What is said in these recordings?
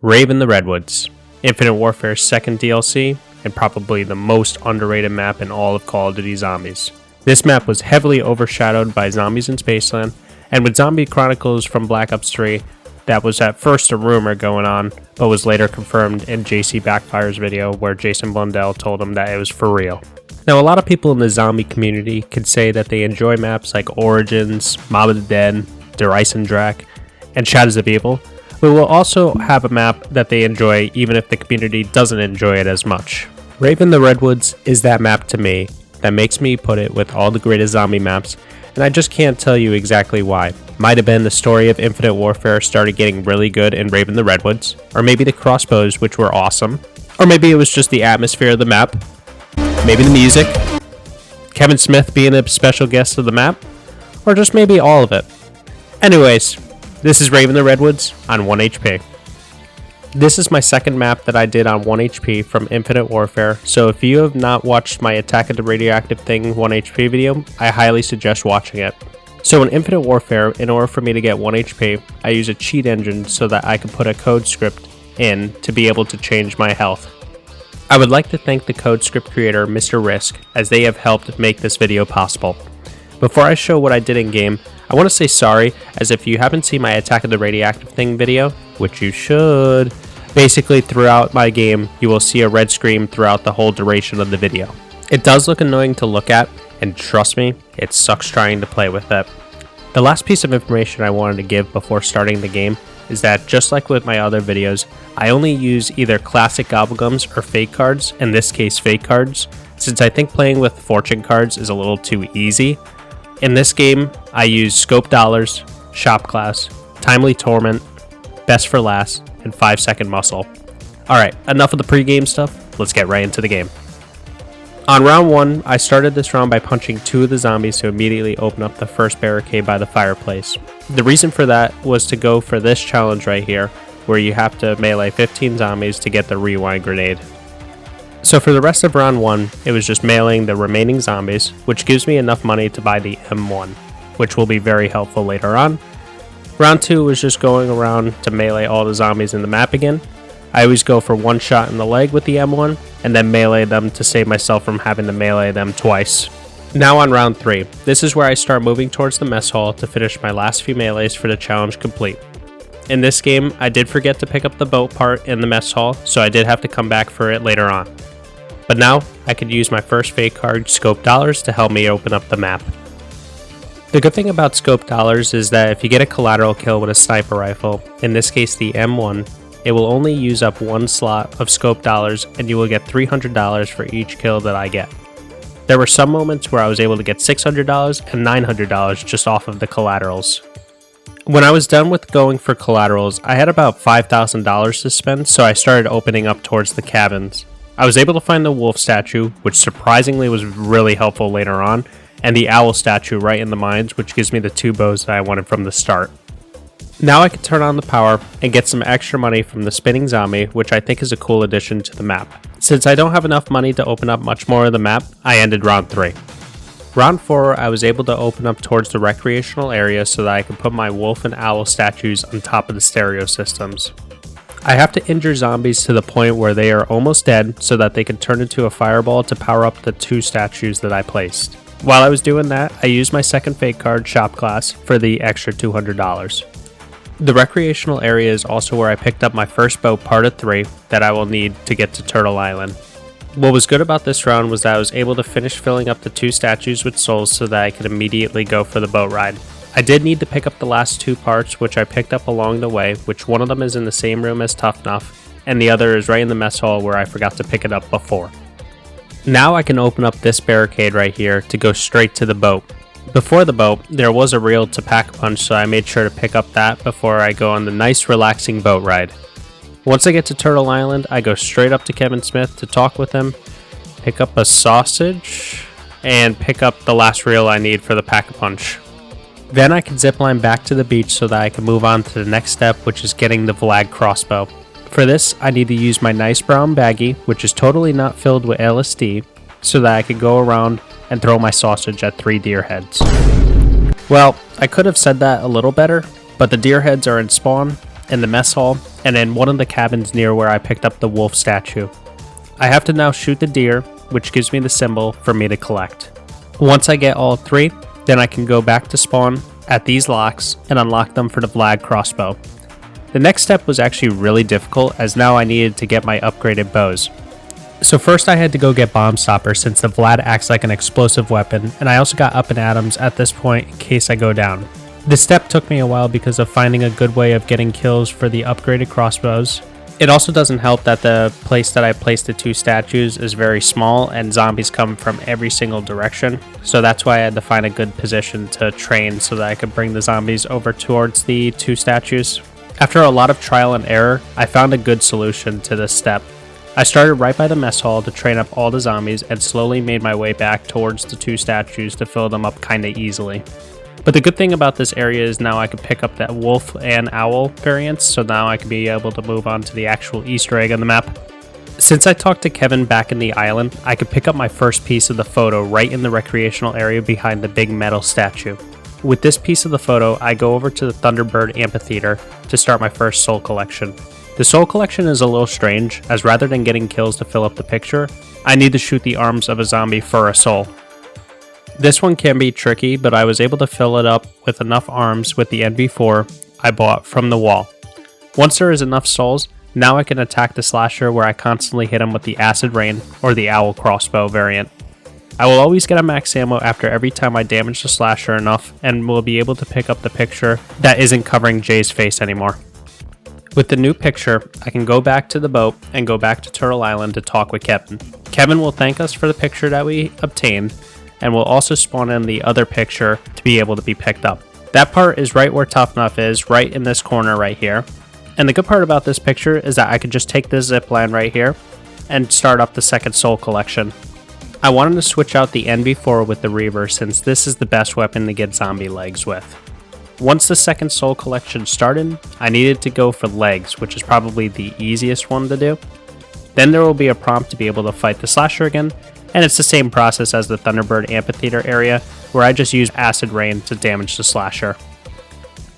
Rave in the Redwoods, Infinite Warfare's second DLC, and probably the most underrated map in all of Call of Duty Zombies. This map was heavily overshadowed by Zombies in Spaceland, and with Zombie Chronicles from Black Ops 3, that was at first a rumor going on, but was later confirmed in JC Backfire's video where Jason Blundell told him that it was for real. Now, a lot of people in the zombie community could say that they enjoy maps like Origins, Mob of the Dead, Der Eisendrache, and Shadows of Evil, but will also have a map that they enjoy even if the community doesn't enjoy it as much. Rave in the Redwoods is that map to me that makes me put it with all the greatest zombie maps, and I just can't tell you exactly why. Might have been the story of Infinite Warfare started getting really good in Rave in the Redwoods, or maybe the crossbows, which were awesome, or maybe it was just the atmosphere of the map, maybe the music, Kevin Smith being a special guest of the map, or just maybe all of it. Anyways, this is Rave in the Redwoods on 1 HP. This is my second map that I did on 1 HP from Infinite Warfare, so if you have not watched my Attack of the Radioactive Thing 1 HP video, I highly suggest watching it. So in Infinite Warfare, in order for me to get 1 HP, I use a cheat engine so that I can put a code script in to be able to change my health. I would like to thank the code script creator, Mr. Risk, as they have helped make this video possible. Before I show what I did in game, I want to say sorry, as if you haven't seen my Attack of the Radioactive Thing video, which you should, basically throughout my game, you will see a red screen throughout the whole duration of the video. It does look annoying to look at, and trust me, it sucks trying to play with it. The last piece of information I wanted to give before starting the game is that, just like with my other videos, I only use either classic gobblegums or fake cards, in this case fake cards, since I think playing with fortune cards is a little too easy. In this game, I use Scope Dollars, Shop Class, Timely Torment, Best for Last, and 5-second Muscle. Alright, enough of the pre-game stuff, let's get right into the game. On round 1, I started this round by punching 2 of the zombies to immediately open up the first barricade by the fireplace. The reason for that was to go for this challenge right here, where you have to melee 15 zombies to get the rewind grenade. So for the rest of round 1, it was just meleeing the remaining zombies, which gives me enough money to buy the M1, which will be very helpful later on. Round 2 was just going around to melee all the zombies in the map again. I always go for one shot in the leg with the M1, and then melee them to save myself from having to melee them twice. Now on round 3, this is where I start moving towards the mess hall to finish my last few melees for the challenge complete. In this game, I did forget to pick up the boat part in the mess hall, so I did have to come back for it later on. But now, I could use my first fake card, Scope Dollars, to help me open up the map. The good thing about Scope Dollars is that if you get a collateral kill with a sniper rifle, in this case the M1, it will only use up one slot of Scope Dollars and you will get $300 for each kill that I get. There were some moments where I was able to get $600 and $900 just off of the collaterals. When I was done with going for collaterals, I had about $5,000 to spend, so I started opening up towards the cabins. I was able to find the wolf statue, which surprisingly was really helpful later on, and the owl statue right in the mines, which gives me the 2 bows that I wanted from the start. Now I can turn on the power and get some extra money from the spinning zombie, which I think is a cool addition to the map. Since I don't have enough money to open up much more of the map, I ended round 3. Round 4, I was able to open up towards the recreational area so that I could put my wolf and owl statues on top of the stereo systems. I have to injure zombies to the point where they are almost dead so that they can turn into a fireball to power up the 2 statues that I placed. While I was doing that, I used my second fake card, Shop Class, for the extra $200. The recreational area is also where I picked up my first boat part of 3 that I will need to get to Turtle Island. What was good about this round was that I was able to finish filling up the 2 statues with souls so that I could immediately go for the boat ride. I did need to pick up the last 2 parts, which I picked up along the way, which one of them is in the same room as Tough Enough, and the other is right in the mess hall where I forgot to pick it up before. Now I can open up this barricade right here to go straight to the boat. Before the boat, there was a reel to pack a punch, so I made sure to pick up that before I go on the nice relaxing boat ride. Once I get to Turtle Island, I go straight up to Kevin Smith to talk with him, pick up a sausage, and pick up the last reel I need for the pack-a-punch. Then I can zipline back to the beach so that I can move on to the next step, which is getting the Vlag crossbow. For this, I need to use my nice brown baggie, which is totally not filled with LSD, so that I can go around and throw my sausage at 3 deer heads. Well, I could have said that a little better, but the deer heads are in spawn, in the mess hall, and in one of the cabins near where I picked up the wolf statue. I have to now shoot the deer, which gives me the symbol for me to collect. Once I get all 3, then I can go back to spawn at these locks and unlock them for the Vlad crossbow. The next step was actually really difficult, as now I needed to get my upgraded bows. So first I had to go get Bomb Stopper, since the Vlad acts like an explosive weapon, and I also got Up and Atoms at this point in case I go down. This step took me a while because of finding a good way of getting kills for the upgraded crossbows. It also doesn't help that the place that I placed the 2 statues is very small and zombies come from every single direction, so that's why I had to find a good position to train so that I could bring the zombies over towards the 2 statues. After a lot of trial and error, I found a good solution to this step. I started right by the mess hall to train up all the zombies and slowly made my way back towards the 2 statues to fill them up kinda easily. But the good thing about this area is now I can pick up that wolf and owl variants, so now I can be able to move on to the actual Easter egg on the map. Since I talked to Kevin back in the island, I could pick up my first piece of the photo right in the recreational area behind the big metal statue. With this piece of the photo, I go over to the Thunderbird Amphitheater to start my first soul collection. The soul collection is a little strange, as rather than getting kills to fill up the picture, I need to shoot the arms of a zombie for a soul. This one can be tricky, but I was able to fill it up with enough arms with the NV4 I bought from the wall. Once there is enough souls, now I can attack the slasher where I constantly hit him with the acid rain or the owl crossbow variant. I will always get a max ammo after every time I damage the slasher enough, and will be able to pick up the picture that isn't covering Jay's face anymore. With the new picture, I can go back to the boat and go back to Turtle Island to talk with Kevin. Kevin will thank us for the picture that we obtained, and will also spawn in the other picture to be able to be picked up. That part is right where Tough Enough is, right in this corner right here. And the good part about this picture is that I could just take this zipline right here and start up the second soul collection. I wanted to switch out the NV4 with the Reaver, since this is the best weapon to get zombie legs with. Once the second soul collection started, I needed to go for legs, which is probably the easiest one to do. Then there will be a prompt to be able to fight the slasher again, and it's the same process as the Thunderbird Amphitheater area, where I just use acid rain to damage the slasher.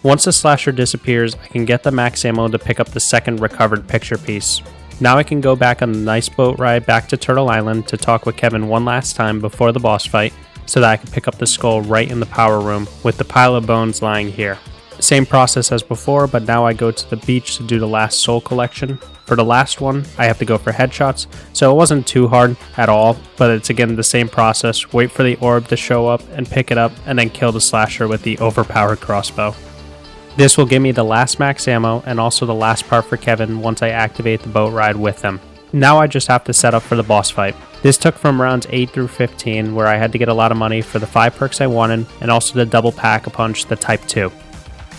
Once the slasher disappears, I can get the max ammo to pick up the second recovered picture piece. Now I can go back on a nice boat ride back to Turtle Island to talk with Kevin one last time before the boss fight, so that I can pick up the skull right in the power room with the pile of bones lying here. Same process as before, but now I go to the beach to do the last soul collection. For the last one, I have to go for headshots, so it wasn't too hard at all, but it's again the same process. Wait for the orb to show up and pick it up, and then kill the slasher with the overpowered crossbow. This will give me the last max ammo and also the last part for Kevin once I activate the boat ride with him. Now I just have to set up for the boss fight. This took from rounds 8 through 15, where I had to get a lot of money for the 5 perks I wanted, and also the double pack-a-punch, the Type 2.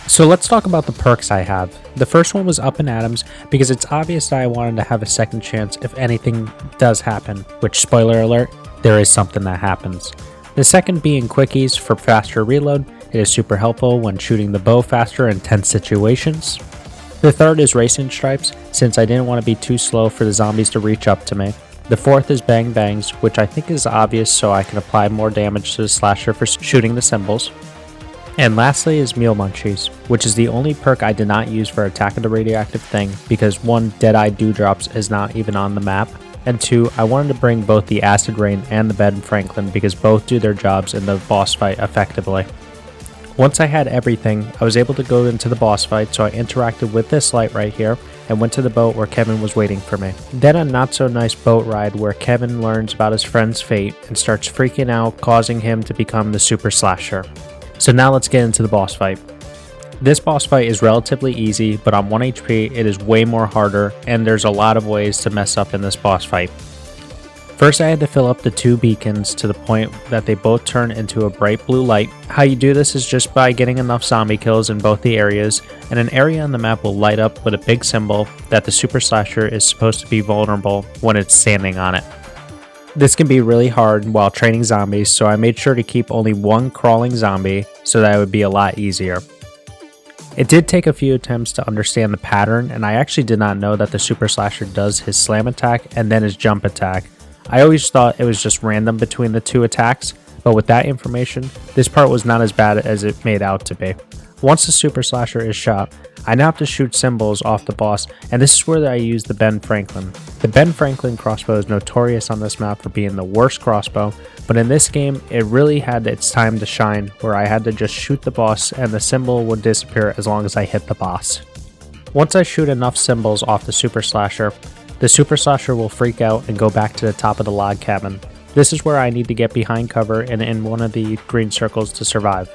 So let's talk about the perks I have. The first one was Up and Atoms, because it's obvious that I wanted to have a second chance if anything does happen, which, spoiler alert, there is something that happens. The second being Quickies for faster reload. It is super helpful when shooting the bow faster in tense situations. The third is Racing Stripes, since I didn't want to be too slow for the zombies to reach up to me. The fourth is Bang Bangs, which I think is obvious so I can apply more damage to the slasher for shooting the symbols. And lastly is Meal Munchies, which is the only perk I did not use for Attack of the Radioactive Thing, because 1, Deadeye Dewdrops is not even on the map, and 2, I wanted to bring both the Acid Rain and the Ben Franklin because both do their jobs in the boss fight effectively. Once I had everything, I was able to go into the boss fight, so I interacted with this light right here and went to the boat where Kevin was waiting for me. Then a not so nice boat ride where Kevin learns about his friend's fate and starts freaking out, causing him to become the Super Slasher. So now let's get into the boss fight. This boss fight is relatively easy, but on 1 HP it is way more harder, and there's a lot of ways to mess up in this boss fight. First I had to fill up the 2 beacons to the point that they both turn into a bright blue light. How you do this is just by getting enough zombie kills in both the areas, and an area on the map will light up with a big symbol that the Super Slasher is supposed to be vulnerable when it's standing on it. This can be really hard while training zombies, so I made sure to keep only 1 crawling zombie so that it would be a lot easier. It did take a few attempts to understand the pattern, and I actually did not know that the Super Slasher does his slam attack and then his jump attack. I always thought it was just random between the 2 attacks, but with that information, this part was not as bad as it made out to be. Once the Super Slasher is shot, I now have to shoot symbols off the boss, and this is where I use the Ben Franklin. The Ben Franklin crossbow is notorious on this map for being the worst crossbow, but in this game it really had its time to shine, where I had to just shoot the boss and the symbol would disappear as long as I hit the boss. Once I shoot enough symbols off the Super Slasher, the Super Slasher will freak out and go back to the top of the log cabin. This is where I need to get behind cover and in one of the green circles to survive.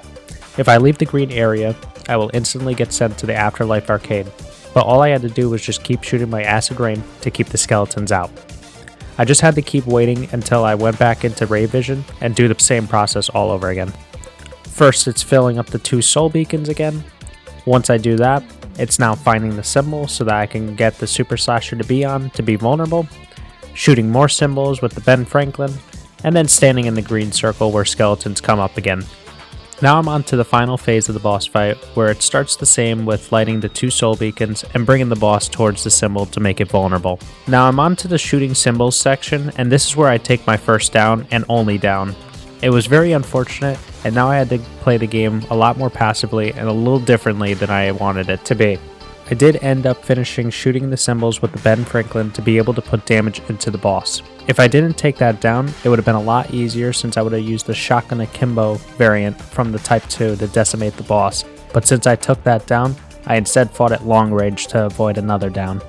If I leave the green area, I will instantly get sent to the Afterlife arcade, but all I had to do was just keep shooting my acid rain to keep the skeletons out. I just had to keep waiting until I went back into Rave vision and do the same process all over again. First, it's filling up the 2 soul beacons again. Once I do that, it's now finding the symbol so that I can get the Super Slasher to be vulnerable, shooting more symbols with the Ben Franklin, and then standing in the green circle where skeletons come up again. Now I'm on to the final phase of the boss fight, where it starts the same with lighting the 2 soul beacons and bringing the boss towards the symbol to make it vulnerable. Now I'm on to the shooting symbols section, and this is where I take my first down and only down. It was very unfortunate, and now I had to play the game a lot more passively and a little differently than I wanted it to be. I did end up finishing shooting the symbols with the Ben Franklin to be able to put damage into the boss. If I didn't take that down, it would have been a lot easier since I would have used the Shotgun Akimbo variant from the Type 2 to decimate the boss, but since I took that down, I instead fought at long range to avoid another down.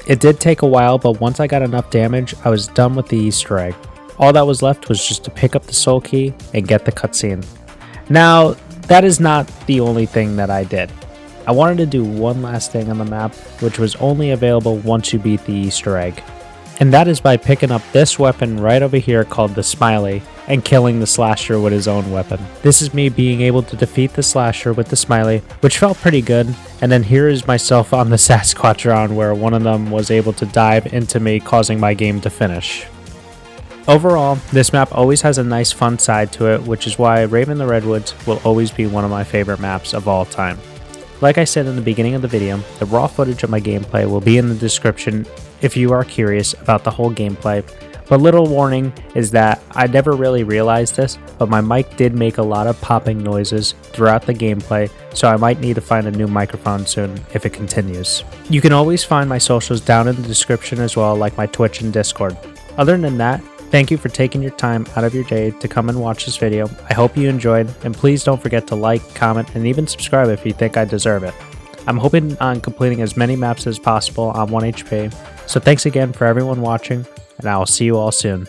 It did take a while, but once I got enough damage, I was done with the Easter egg. All that was left was just to pick up the soul key and get the cutscene. Now, that is not the only thing that I did. I wanted to do one last thing on the map, which was only available once you beat the Easter egg. And that is by picking up this weapon right over here called the Smiley and killing the Slasher with his own weapon. This is me being able to defeat the Slasher with the Smiley, which felt pretty good, and then here is myself on the Sasquatchron where one of them was able to dive into me, causing my game to finish. Overall, this map always has a nice fun side to it, which is why Rave in the Redwoods will always be one of my favorite maps of all time. Like I said in the beginning of the video, the raw footage of my gameplay will be in the description if you are curious about the whole gameplay, but little warning is that I never really realized this, but my mic did make a lot of popping noises throughout the gameplay, so I might need to find a new microphone soon if it continues. You can always find my socials down in the description as well, like my Twitch and Discord. Other than that, thank you for taking your time out of your day to come and watch this video. I hope you enjoyed, and please don't forget to like, comment, and even subscribe if you think I deserve it. I'm hoping on completing as many maps as possible on 1 HP, so thanks again for everyone watching, and I will see you all soon.